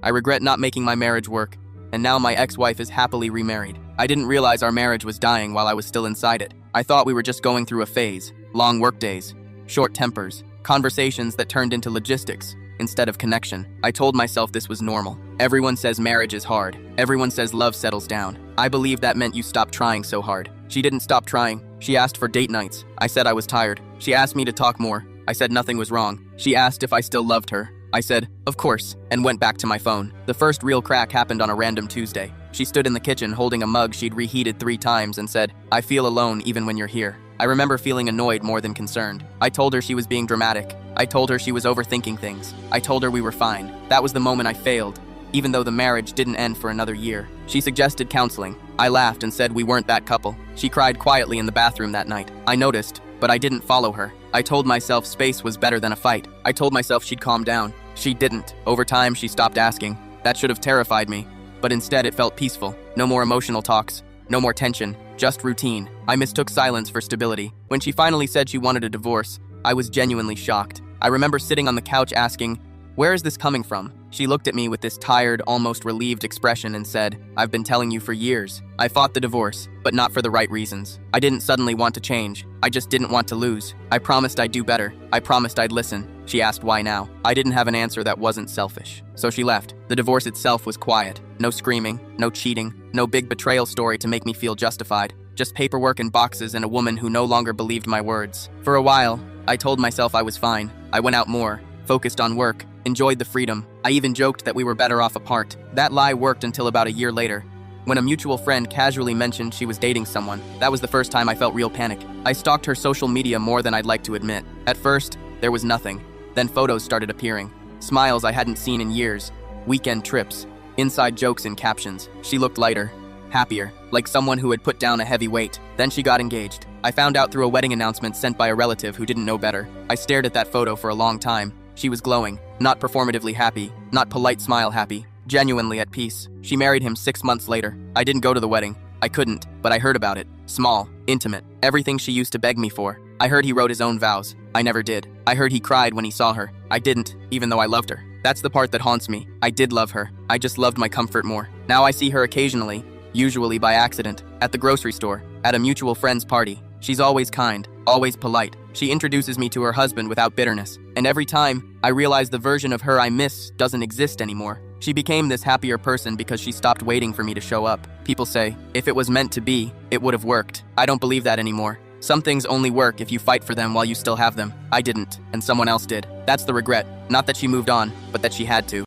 I regret not making my marriage work, and now my ex-wife is happily remarried. I didn't realize our marriage was dying while I was still inside it. I thought we were just going through a phase, long workdays, short tempers, conversations that turned into logistics instead of connection. I told myself this was normal. Everyone says marriage is hard. Everyone says love settles down. I believed that meant you stopped trying so hard. She didn't stop trying. She asked for date nights. I said I was tired. She asked me to talk more. I said nothing was wrong. She asked if I still loved her. I said, of course, and went back to my phone. The first real crack happened on a random Tuesday. She stood in the kitchen holding a mug she'd reheated 3 times and said, I feel alone even when you're here. I remember feeling annoyed more than concerned. I told her she was being dramatic. I told her she was overthinking things. I told her we were fine. That was the moment I failed, even though the marriage didn't end for another year. She suggested counseling. I laughed and said we weren't that couple. She cried quietly in the bathroom that night. I noticed, but I didn't follow her. I told myself space was better than a fight. I told myself she'd calm down. She didn't. Over time, she stopped asking. That should have terrified me, but instead it felt peaceful. No more emotional talks, no more tension, just routine. I mistook silence for stability. When she finally said she wanted a divorce, I was genuinely shocked. I remember sitting on the couch asking, where is this coming from? She looked at me with this tired, almost relieved expression and said, I've been telling you for years. I fought the divorce, but not for the right reasons. I didn't suddenly want to change. I just didn't want to lose. I promised I'd do better. I promised I'd listen. She asked why now. I didn't have an answer that wasn't selfish. So she left. The divorce itself was quiet. No screaming, no cheating, no big betrayal story to make me feel justified. Just paperwork and boxes and a woman who no longer believed my words. For a while, I told myself I was fine. I went out more, focused on work, enjoyed the freedom. I even joked that we were better off apart. That lie worked until about a year later, when a mutual friend casually mentioned she was dating someone. That was the first time I felt real panic. I stalked her social media more than I'd like to admit. At first, there was nothing. Then photos started appearing. Smiles I hadn't seen in years. Weekend trips. Inside jokes and captions. She looked lighter, happier, like someone who had put down a heavy weight. Then she got engaged. I found out through a wedding announcement sent by a relative who didn't know better. I stared at that photo for a long time. She was glowing, not performatively happy, not polite smile happy, genuinely at peace. She married him 6 months later. I didn't go to the wedding. I couldn't, but I heard about it. Small, intimate, everything she used to beg me for. I heard he wrote his own vows. I never did. I heard he cried when he saw her. I didn't, even though I loved her. That's the part that haunts me. I did love her. I just loved my comfort more. Now I see her occasionally, usually by accident, at the grocery store, at a mutual friend's party. She's always kind, always polite. She introduces me to her husband without bitterness. And every time, I realize the version of her I miss doesn't exist anymore. She became this happier person because she stopped waiting for me to show up. People say, if it was meant to be, it would have worked. I don't believe that anymore. Some things only work if you fight for them while you still have them. I didn't, and someone else did. That's the regret. Not that she moved on, but that she had to.